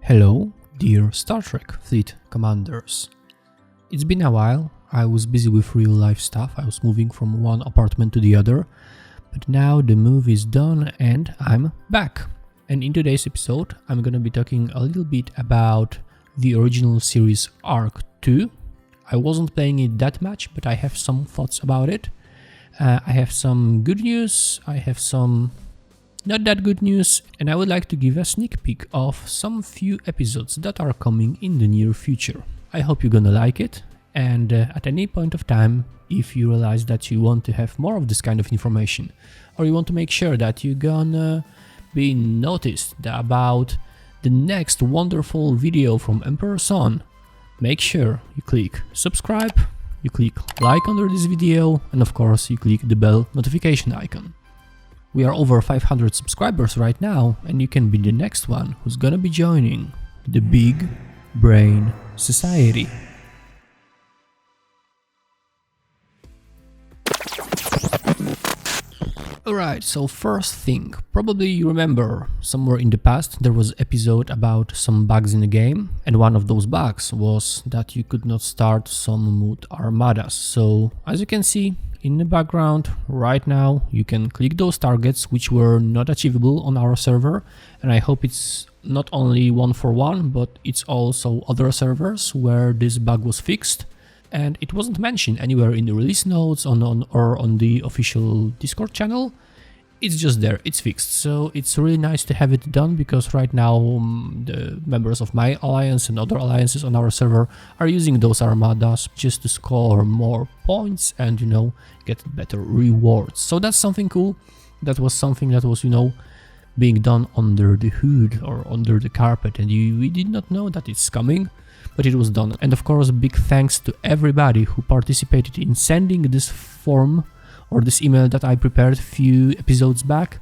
Hello, dear Star Trek fleet commanders. It's been a while. I was busy with real life stuff. I was moving from one apartment to the other, but now the move is done and I'm back. And in today's episode, I'm gonna be talking a little bit about the original series Arc 2. I wasn't playing it that much, but I have some thoughts about it. I have some good news, I have some not that good news, and I would like to give a sneak peek of some few episodes that are coming in the near future. I hope you're gonna like it, and at any point of time, if you realize that you want to have more of this kind of information, or you want to make sure that you're gonna be noticed about the next wonderful video from Emperor Son, make sure you click subscribe, you click like under this video, and of course you click the bell notification icon. We are over 500 subscribers right now, and you can be the next one who's gonna be joining the Big Brain Society. Alright, so first thing, probably you remember somewhere in the past there was an episode about some bugs in the game, and one of those bugs was that you could not start some moot armadas. So as you can see in the background right now, you can click those targets which were not achievable on our server, and I hope it's not only one for one, but it's also other servers where this bug was fixed. And it wasn't mentioned anywhere in the release notes or on the official Discord channel. It's just there, it's fixed. So it's really nice to have it done, because right now the members of my alliance and other alliances on our server are using those armadas just to score more points and, you know, get better rewards. So that's something cool. That was something that was, you know, being done under the hood or under the carpet, and we did not know that it's coming. But it was done. And of course, big thanks to everybody who participated in sending this form or this email that I prepared a few episodes back,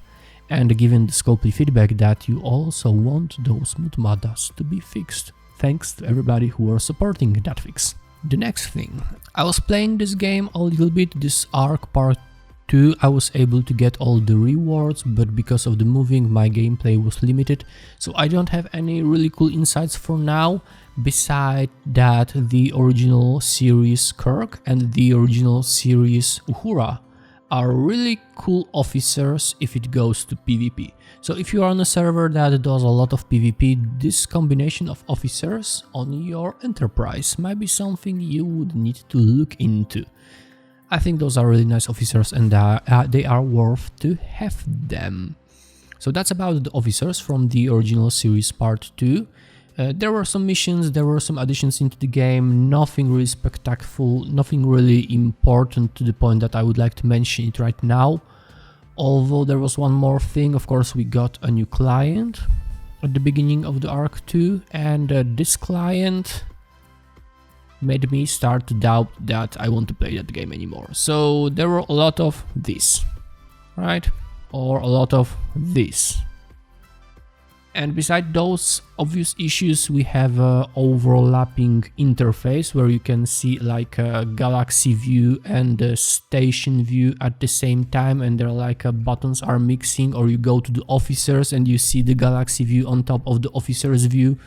and giving the Scopely feedback that you also want those mutmadas to be fixed. Thanks to everybody who were supporting that fix. The next thing, I was playing this game a little bit, this Arc Part 2, I was able to get all the rewards, but because of the moving, my gameplay was limited, so I don't have any really cool insights for now. Beside that, the original series Kirk and the original series Uhura are really cool officers if it goes to PvP. So if you are on a server that does a lot of PvP, this combination of officers on your enterprise might be something you would need to look into. I think those are really nice officers, and they are worth to have them. So that's about the officers from the original series Part 2. There were some missions, there were some additions into the game, nothing really spectacular, nothing really important to the point that I would like to mention it right now. Although there was one more thing, of course we got a new client at the beginning of the Arc 2, and this client made me start to doubt that I want to play that game anymore. So there were a lot of this, right? Or a lot of this. And beside those obvious issues, we have a overlapping interface where you can see like a galaxy view and a station view at the same time, and they're like buttons are mixing, or you go to the officers and you see the galaxy view on top of the officers view,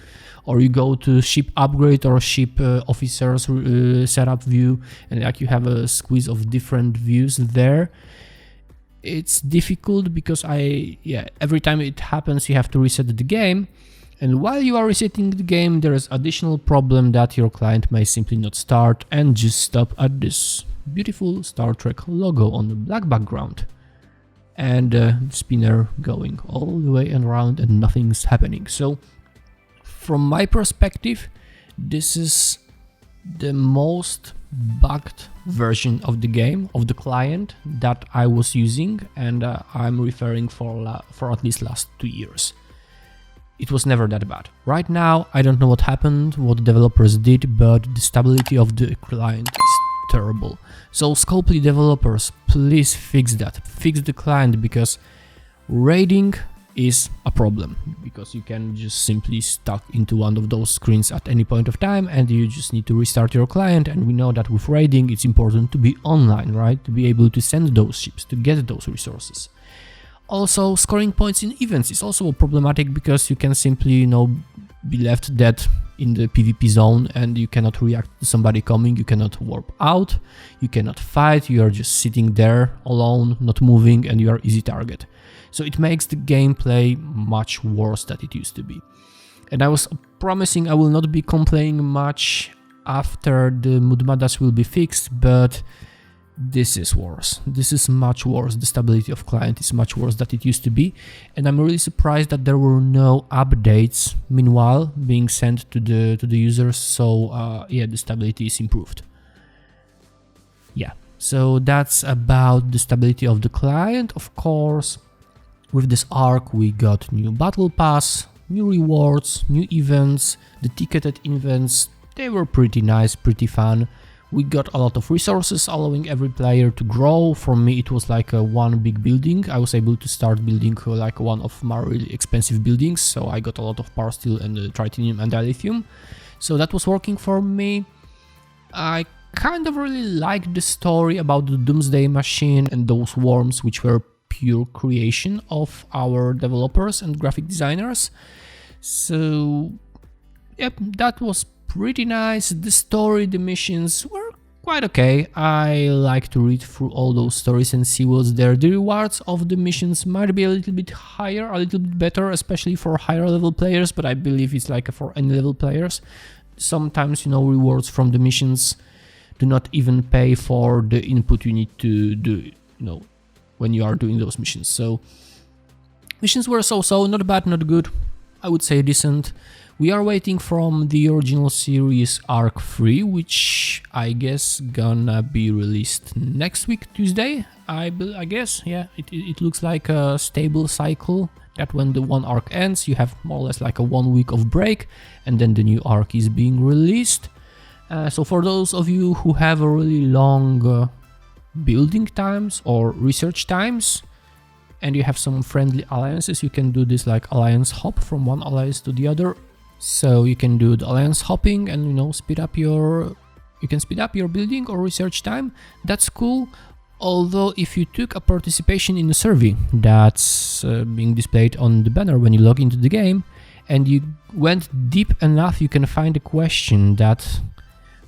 or you go to ship upgrade or ship officers setup view, and like you have a squeeze of different views there. It's difficult because every time it happens you have to reset the game, and while you are resetting the game there is additional problem that your client may simply not start and just stop at this beautiful Star Trek logo on the black background, and the spinner going all the way around and nothing's happening. So from my perspective, this is the most bugged version of the game, of the client that I was using, and I'm referring for at least last 2 years. It was never that bad. Right now, I don't know what happened, what the developers did, but the stability of the client is terrible. So Scopely developers, please fix that. Fix the client, because raiding is a problem, because you can just simply stuck into one of those screens at any point of time, and you just need to restart your client. And we know that with raiding it's important to be online, right, to be able to send those ships, to get those resources. Also, scoring points in events is also problematic because you can simply, be left dead in the PvP zone and you cannot react to somebody coming, you cannot warp out, you cannot fight, you are just sitting there alone, not moving, and you are easy target. So it makes the gameplay much worse than it used to be. And I was promising I will not be complaining much after the Mudmadas will be fixed, but this is worse. This is much worse. The stability of client is much worse than it used to be, and I'm really surprised that there were no updates meanwhile being sent to the users. So yeah, the stability is improved. Yeah, so that's about the stability of the client. Of course, with this arc we got new battle pass, new rewards, new events. The ticketed events, they were pretty nice, pretty fun. We got a lot of resources, allowing every player to grow. For me, it was like one big building. I was able to start building like one of my really expensive buildings, so I got a lot of power steel and tritanium and dilithium. So that was working for me. I kind of really liked the story about the Doomsday Machine and those worms, which were pure creation of our developers and graphic designers. So yep, that was pretty nice. The story, the missions were quite okay. I like to read through all those stories and see what's there. The rewards of the missions might be a little bit higher, a little bit better, especially for higher level players, but I believe it's like for any level players. Sometimes, you know, rewards from the missions do not even pay for the input you need to do, you know, when you are doing those missions. So missions were so-so, not bad, not good. I would say decent. We are waiting from the original series Arc 3, which I guess gonna be released next week, Tuesday, I guess. Yeah, it looks like a stable cycle, that when the one arc ends, you have more or less like a 1 week of break, and then the new arc is being released. So for those of you who have a really long building times or research times, and you have some friendly alliances, you can do this like alliance hop from one alliance to the other. So you can do the alliance hopping and, you know, speed up your building or research time. That's cool. Although if you took a participation in a survey that's being displayed on the banner when you log into the game, and you went deep enough, you can find a question that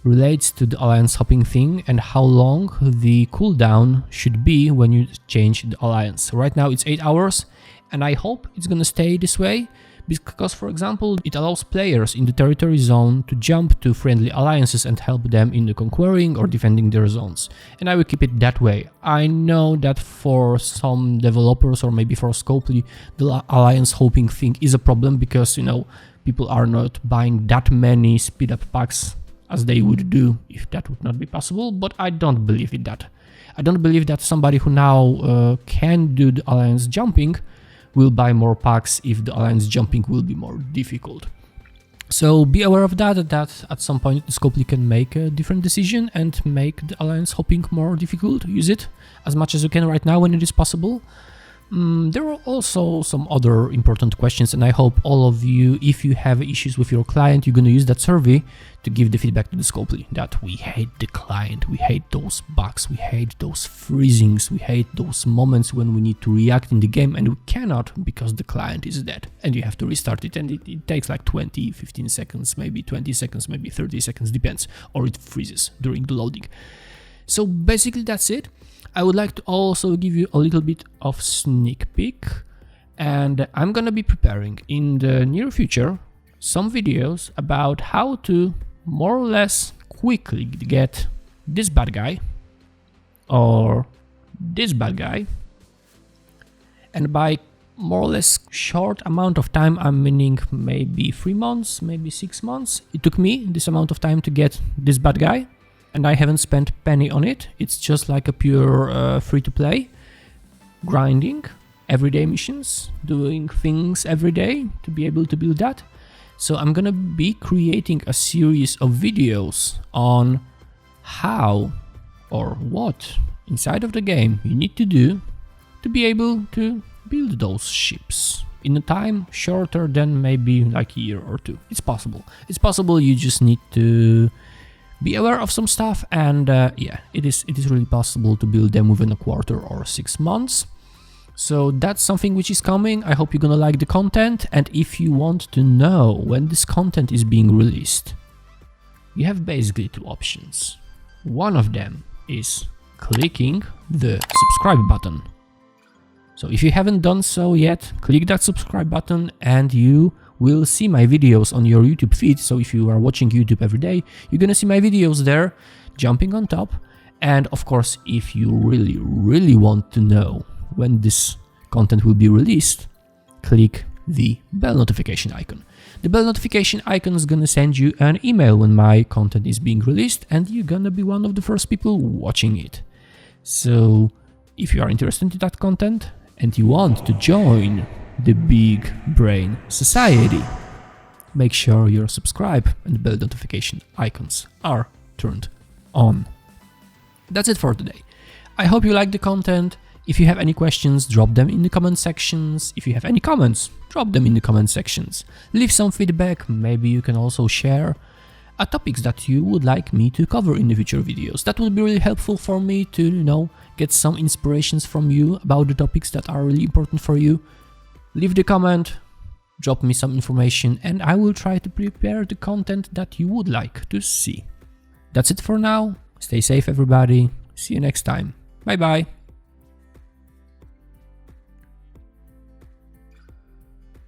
relates to the alliance hopping thing and how long the cooldown should be when you change the alliance. Right now it's 8 hours, and I hope it's gonna stay this way, because, for example, it allows players in the territory zone to jump to friendly alliances and help them in the conquering or defending their zones. And I will keep it that way. I know that for some developers or maybe for Scopely, the alliance hoping thing is a problem because, you know, people are not buying that many speed up packs as they would do if that would not be possible, but I don't believe in that. I don't believe that somebody who now can do the alliance jumping will buy more packs if the alliance jumping will be more difficult. So be aware of that at some point Scopely can make a different decision and make the alliance hopping more difficult. Use it as much as you can right now when it is possible. There are also some other important questions, and I hope all of you, if you have issues with your client, you're gonna use that survey to give the feedback to the Scopely that we hate the client, we hate those bugs, we hate those freezings, we hate those moments when we need to react in the game and we cannot because the client is dead and you have to restart it, and it takes like 20, 15 seconds, maybe 20 seconds, maybe 30 seconds, depends, or it freezes during the loading. So basically that's it. I would like to also give you a little bit of sneak peek, and I'm gonna be preparing in the near future some videos about how to more or less quickly get this bad guy or this bad guy, and by more or less short amount of time, I'm meaning maybe 3 months, maybe 6 months. It took me this amount of time to get this bad guy, and I haven't spent penny on it. It's just like a pure free-to-play, grinding, everyday missions, doing things every day to be able to build that. So I'm gonna be creating a series of videos on how or what inside of the game you need to do to be able to build those ships in a time shorter than maybe like a year or two. It's possible. It's possible, you just need to be aware of some stuff, and yeah, it is really possible to build them within a quarter or 6 months. So that's something which is coming. I hope you're gonna like the content, and if you want to know when this content is being released, you have basically two options. One of them is clicking the subscribe button. So if you haven't done so yet, click that subscribe button and you will see my videos on your YouTube feed. So if you are watching YouTube every day, you're gonna see my videos there, jumping on top. And of course, if you really want to know when this content will be released, click the bell notification icon. The bell notification icon is gonna send you an email when my content is being released, and you're gonna be one of the first people watching it. So if you are interested in that content and you want to join the Big Brain Society, make sure you're subscribed and the bell notification icons are turned on. That's it for today. I hope you like the content. If you have any questions, drop them in the comment sections. If you have any comments, drop them in the comment sections. Leave some feedback. Maybe you can also share topics that you would like me to cover in the future videos. That would be really helpful for me to, get some inspirations from you about the topics that are really important for you. Leave the comment, drop me some information, and I will try to prepare the content that you would like to see. That's it for now. Stay safe, everybody. See you next time. Bye bye.